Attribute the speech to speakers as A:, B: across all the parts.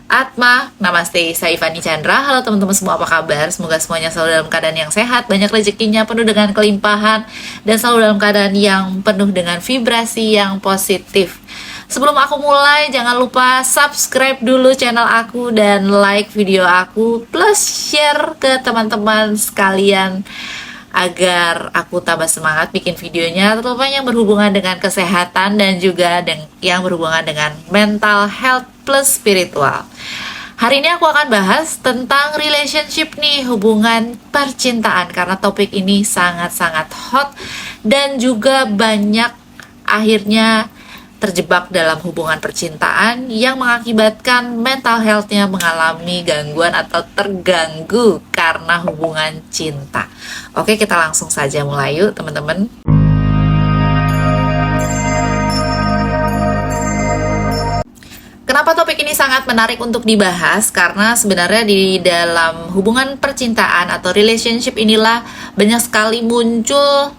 A: Atma, namaste, saya Ivani Chandra. Halo teman-teman semua, apa kabar? Semoga semuanya selalu dalam keadaan yang sehat, banyak rezekinya, penuh dengan kelimpahan, dan selalu dalam keadaan yang penuh dengan vibrasi yang positif. Sebelum aku mulai, jangan lupa subscribe dulu channel aku dan like video aku, plus share ke teman-teman sekalian agar aku tambah semangat bikin videonya, terutama yang berhubungan dengan kesehatan dan juga yang berhubungan dengan mental health plus spiritual. Hari ini aku akan bahas tentang relationship nih, hubungan percintaan, karena topik ini sangat-sangat hot dan juga banyak akhirnya terjebak dalam hubungan percintaan yang mengakibatkan mental health-nya mengalami gangguan atau terganggu karena hubungan cinta. Oke, kita langsung saja mulai yuk teman-teman. Kenapa topik ini sangat menarik untuk dibahas? Karena sebenarnya di dalam hubungan percintaan atau relationship inilah banyak sekali muncul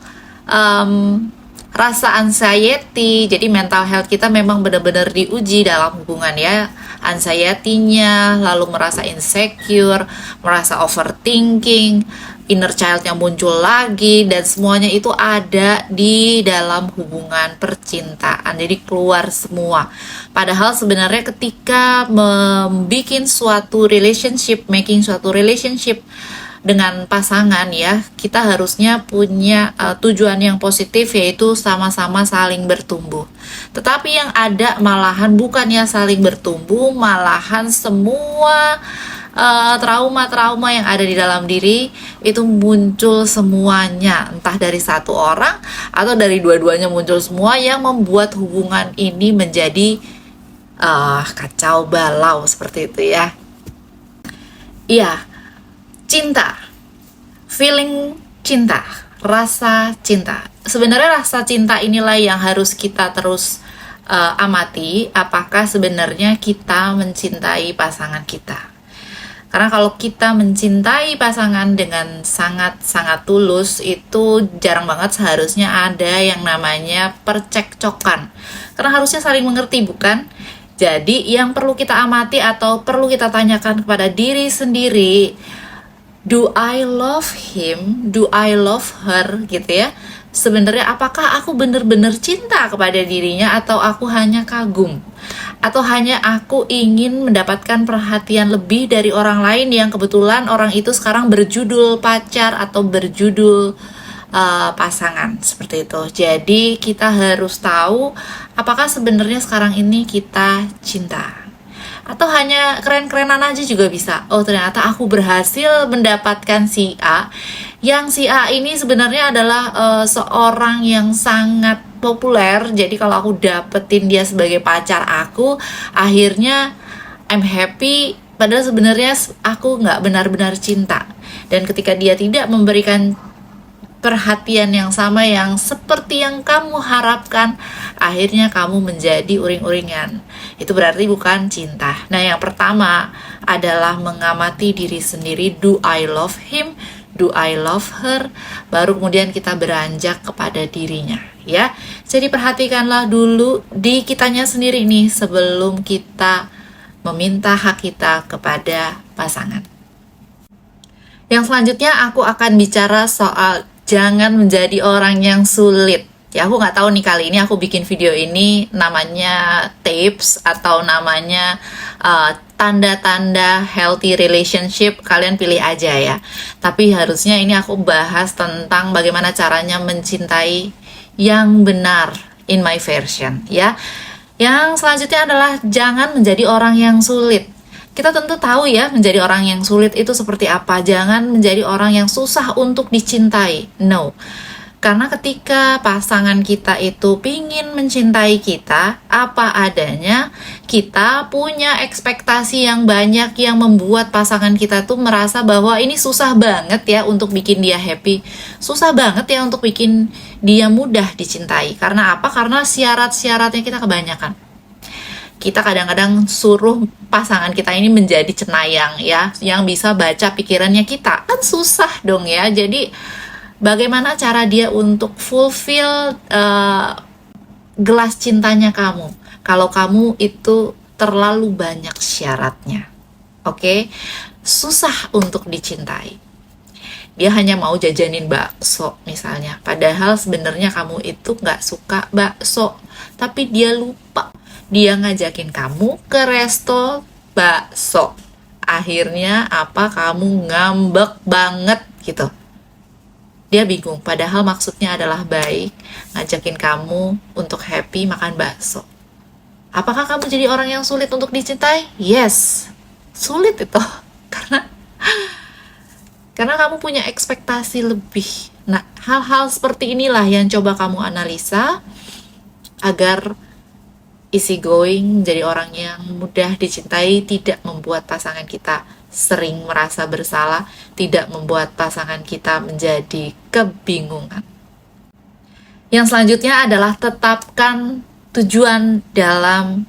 A: rasa anxiety. Jadi mental health kita memang benar-benar diuji dalam hubungan ya. Anxiety-nya, lalu merasa insecure, merasa overthinking, inner child yang muncul lagi, dan semuanya itu ada di dalam hubungan percintaan. Jadi keluar semua. Padahal sebenarnya ketika making suatu relationship dengan pasangan ya, kita harusnya punya tujuan yang positif, yaitu sama-sama saling bertumbuh. Tetapi yang ada malahan bukannya saling bertumbuh, malahan semua trauma-trauma yang ada di dalam diri itu muncul semuanya, entah dari satu orang atau dari dua-duanya muncul semua, yang membuat hubungan ini menjadi kacau balau seperti itu ya. Iya, cinta, feeling cinta, rasa cinta. Sebenarnya rasa cinta inilah yang harus kita terus amati, apakah sebenarnya kita mencintai pasangan kita. Karena kalau kita mencintai pasangan dengan sangat-sangat tulus, itu jarang banget seharusnya ada yang namanya percekcokan. Karena harusnya saling mengerti, bukan? Jadi yang perlu kita amati atau perlu kita tanyakan kepada diri sendiri, do I love him? Do I love her? Gitu ya. Sebenarnya apakah aku benar-benar cinta kepada dirinya, atau aku hanya kagum? Atau hanya aku ingin mendapatkan perhatian lebih dari orang lain yang kebetulan orang itu sekarang berjudul pacar atau berjudul pasangan, seperti itu. Jadi kita harus tahu apakah sebenarnya sekarang ini kita cinta, atau hanya keren-kerenan aja juga bisa. Oh, ternyata aku berhasil mendapatkan si A, yang si A ini sebenarnya adalah seorang yang sangat populer. Jadi kalau aku dapetin dia sebagai pacar aku, akhirnya I'm happy, padahal sebenarnya aku nggak benar-benar cinta. Dan ketika dia tidak memberikan perhatian yang sama yang seperti yang kamu harapkan, akhirnya kamu menjadi uring-uringan. Itu berarti bukan cinta. Nah, yang pertama adalah mengamati diri sendiri. Do I love him? Do I love her? Baru kemudian kita beranjak kepada dirinya ya. Jadi perhatikanlah dulu di kitanya sendiri nih sebelum kita meminta hak kita kepada pasangan. Yang selanjutnya aku akan bicara soal jangan menjadi orang yang sulit. Ya, aku nggak tahu nih, kali ini aku bikin video ini namanya tips atau namanya tanda-tanda healthy relationship, kalian pilih aja ya. Tapi harusnya ini aku bahas tentang bagaimana caranya mencintai yang benar, in my version ya. Yang selanjutnya adalah jangan menjadi orang yang sulit. Kita tentu tahu ya, menjadi orang yang sulit itu seperti apa. Jangan menjadi orang yang susah untuk dicintai. No. Karena ketika pasangan kita itu pingin mencintai kita apa adanya, kita punya ekspektasi yang banyak yang membuat pasangan kita tuh merasa bahwa ini susah banget ya untuk bikin dia happy. Susah banget ya untuk bikin dia mudah dicintai. Karena apa? Karena syarat-syaratnya kita kebanyakan. Kita kadang-kadang suruh pasangan kita ini menjadi cenayang ya, yang bisa baca pikirannya kita. Kan susah dong ya. Jadi bagaimana cara dia untuk fulfill gelas cintanya kamu? Kalau kamu itu terlalu banyak syaratnya. Oke, susah untuk dicintai. Dia hanya mau jajanin bakso misalnya, padahal sebenarnya kamu itu nggak suka bakso, tapi dia lupa, dia ngajakin kamu ke resto bakso. Akhirnya apa, kamu ngambek banget gitu. Dia bingung, padahal maksudnya adalah baik, ngajakin kamu untuk happy makan bakso. Apakah kamu jadi orang yang sulit untuk dicintai? Yes, sulit itu. Karena kamu punya ekspektasi lebih. Nah, hal-hal seperti inilah yang coba kamu analisa agar easy going, jadi orang yang mudah dicintai, tidak membuat pasangan kita sering merasa bersalah, tidak membuat pasangan kita menjadi kebingungan. Yang selanjutnya adalah tetapkan tujuan dalam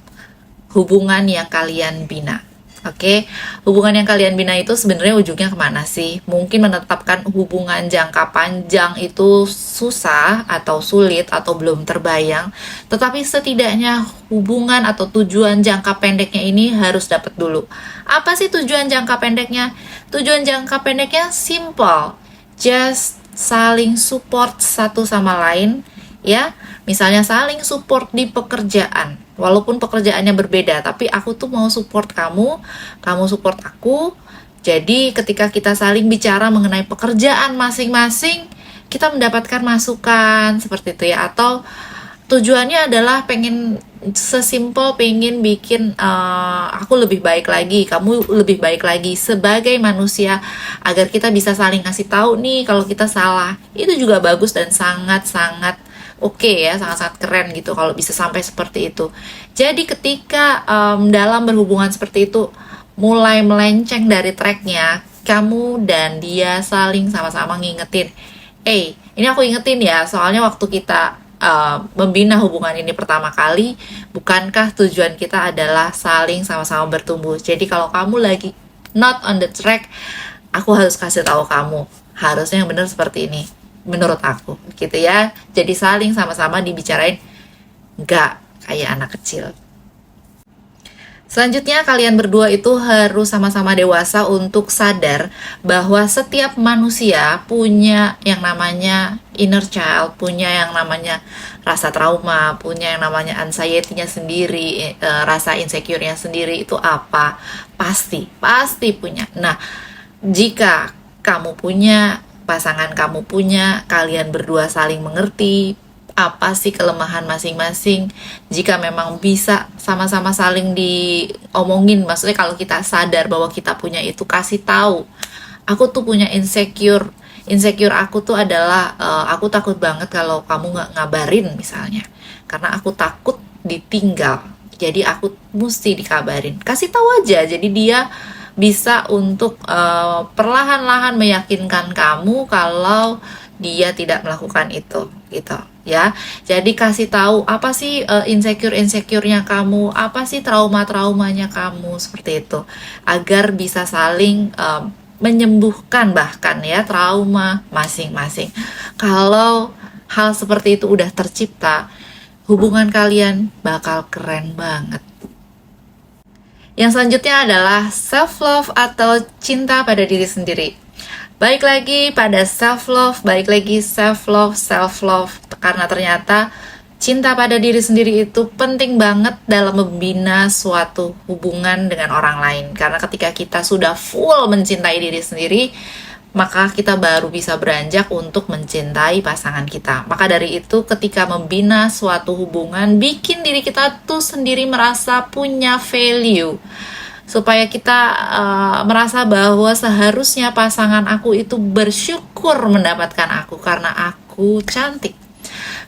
A: hubungan yang kalian bina. Oke, hubungan yang kalian bina itu sebenarnya ujungnya kemana sih? Mungkin menetapkan hubungan jangka panjang itu susah atau sulit atau belum terbayang, tetapi setidaknya hubungan atau tujuan jangka pendeknya ini harus dapat dulu. Apa sih tujuan jangka pendeknya? Tujuan jangka pendeknya simple, just saling support satu sama lain, ya. Misalnya saling support di pekerjaan. Walaupun pekerjaannya berbeda, tapi aku tuh mau support kamu, kamu support aku. Jadi ketika kita saling bicara mengenai pekerjaan masing-masing, kita mendapatkan masukan seperti itu ya. Atau tujuannya adalah pengen sesimpel pengen bikin aku lebih baik lagi, kamu lebih baik lagi sebagai manusia, agar kita bisa saling ngasih tahu nih kalau kita salah. Itu juga bagus dan sangat-sangat oke ya, sangat-sangat keren gitu kalau bisa sampai seperti itu. Jadi ketika dalam berhubungan seperti itu mulai melenceng dari tracknya, kamu dan dia saling sama-sama ngingetin, ini aku ingetin ya, soalnya waktu kita membina hubungan ini pertama kali, bukankah tujuan kita adalah saling sama-sama bertumbuh? Jadi kalau kamu lagi not on the track, aku harus kasih tahu kamu, harusnya yang benar seperti ini menurut aku gitu ya. Jadi saling sama-sama dibicarain, nggak kayak anak kecil. Selanjutnya kalian berdua itu harus sama-sama dewasa untuk sadar bahwa setiap manusia punya yang namanya inner child, punya yang namanya rasa trauma, punya yang namanya anxiety-nya sendiri, rasa insecure-nya sendiri. Itu apa? Pasti punya. Nah, jika kamu punya, pasangan kamu punya, kalian berdua saling mengerti apa sih kelemahan masing-masing. Jika memang bisa sama-sama saling diomongin, maksudnya kalau kita sadar bahwa kita punya itu, kasih tahu, aku tuh punya insecure aku tuh adalah aku takut banget kalau kamu nggak ngabarin misalnya, karena aku takut ditinggal, jadi aku mesti dikabarin. Kasih tahu aja, jadi dia bisa untuk perlahan-lahan meyakinkan kamu kalau dia tidak melakukan itu gitu ya. Jadi kasih tahu apa sih insecure-nya kamu, apa sih trauma-traumanya kamu, seperti itu, agar bisa saling menyembuhkan bahkan ya trauma masing-masing. Kalau hal seperti itu udah tercipta, hubungan kalian bakal keren banget. Yang selanjutnya adalah self-love atau cinta pada diri sendiri. Baik lagi pada self-love, self-love, karena ternyata cinta pada diri sendiri itu penting banget dalam membina suatu hubungan dengan orang lain. Karena ketika kita sudah full mencintai diri sendiri, maka kita baru bisa beranjak untuk mencintai pasangan kita. Maka dari itu, ketika membina suatu hubungan, bikin diri kita tuh sendiri merasa punya value, supaya kita merasa bahwa seharusnya pasangan aku itu bersyukur mendapatkan aku, karena aku cantik,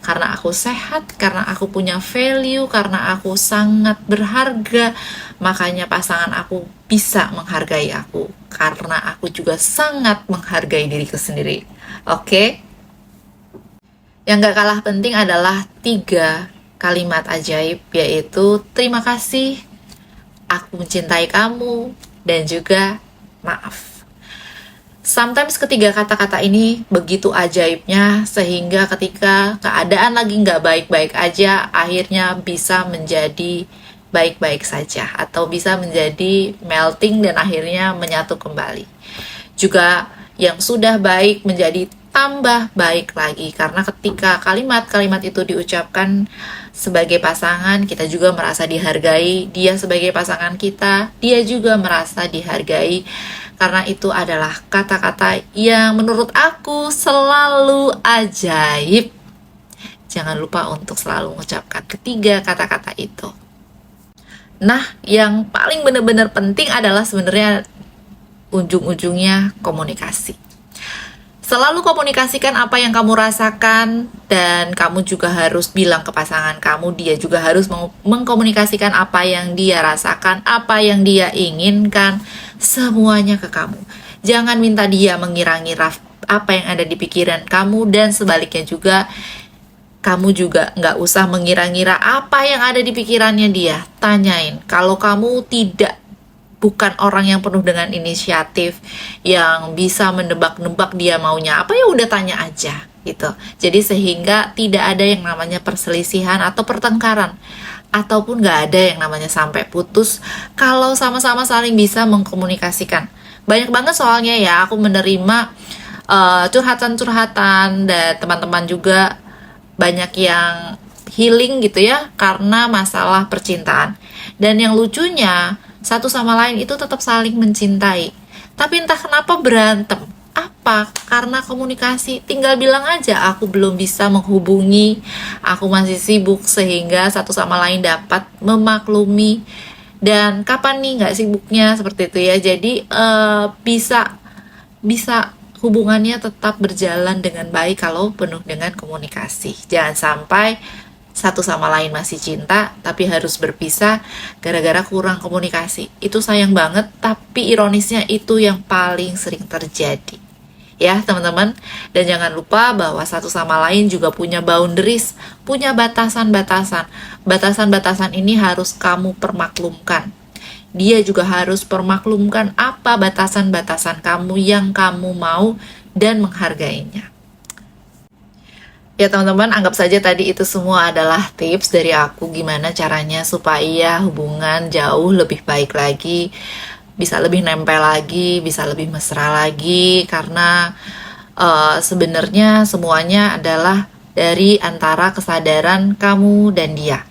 A: karena aku sehat, karena aku punya value, karena aku sangat berharga. Makanya pasangan aku bisa menghargai aku, karena aku juga sangat menghargai diriku sendiri. Oke? Yang gak kalah penting adalah 3 kalimat ajaib, yaitu terima kasih, aku mencintai kamu, dan juga maaf. Sometimes ketiga kata-kata ini begitu ajaibnya, sehingga ketika keadaan lagi nggak baik-baik aja, akhirnya bisa menjadi baik-baik saja atau bisa menjadi melting dan akhirnya menyatu kembali. Juga yang sudah baik menjadi tambah baik lagi, karena ketika kalimat-kalimat itu diucapkan sebagai pasangan, kita juga merasa dihargai, dia sebagai pasangan kita, dia juga merasa dihargai, karena itu adalah kata-kata yang menurut aku selalu ajaib. Jangan lupa untuk selalu mengucapkan ketiga kata-kata itu. Nah, yang paling benar-benar penting adalah sebenarnya ujung-ujungnya komunikasi. Selalu komunikasikan apa yang kamu rasakan, dan kamu juga harus bilang ke pasangan kamu, dia juga harus mengkomunikasikan apa yang dia rasakan, apa yang dia inginkan, semuanya ke kamu. Jangan minta dia mengira-ngira apa yang ada di pikiran kamu, dan sebaliknya juga, kamu juga nggak usah mengira-ngira apa yang ada di pikirannya dia. Tanyain, kalau kamu bukan orang yang penuh dengan inisiatif, yang bisa menebak-nebak dia maunya apa, ya udah tanya aja gitu. Jadi sehingga tidak ada yang namanya perselisihan atau pertengkaran, ataupun nggak ada yang namanya sampai putus kalau sama-sama saling bisa mengkomunikasikan. Banyak banget soalnya ya, aku menerima curhatan-curhatan, dan teman-teman juga banyak yang healing gitu ya karena masalah percintaan. Dan yang lucunya, satu sama lain itu tetap saling mencintai, tapi entah kenapa berantem. Apa? Karena komunikasi. Tinggal bilang aja, aku belum bisa menghubungi, aku masih sibuk, sehingga satu sama lain dapat memaklumi. Dan kapan nih nggak sibuknya, seperti itu ya. Jadi bisa hubungannya tetap berjalan dengan baik kalau penuh dengan komunikasi. Jangan sampai satu sama lain masih cinta tapi harus berpisah gara-gara kurang komunikasi. Itu sayang banget, tapi ironisnya itu yang paling sering terjadi ya teman-teman. Dan jangan lupa bahwa satu sama lain juga punya boundaries, punya batasan-batasan. Batasan-batasan ini harus kamu permaklumkan. Dia juga harus permaklumkan apa batasan-batasan kamu yang kamu mau dan menghargainya. Ya teman-teman, anggap saja tadi itu semua adalah tips dari aku gimana caranya supaya hubungan jauh lebih baik lagi, bisa lebih nempel lagi, bisa lebih mesra lagi, karena sebenarnya semuanya adalah dari antara kesadaran kamu dan dia.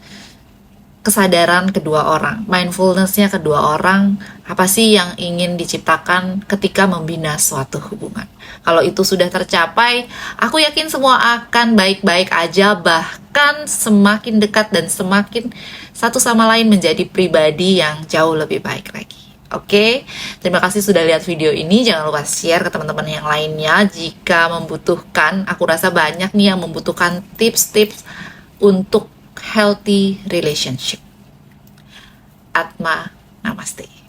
A: Kesadaran kedua orang, mindfulness-nya kedua orang, apa sih yang ingin diciptakan ketika membina suatu hubungan. Kalau itu sudah tercapai, aku yakin semua akan baik-baik aja, bahkan semakin dekat dan semakin satu sama lain menjadi pribadi yang jauh lebih baik lagi. Oke, terima kasih sudah lihat video ini. Jangan lupa share ke teman-teman yang lainnya jika membutuhkan. Aku rasa banyak nih yang membutuhkan tips-tips untuk healthy relationship. Atma, namaste.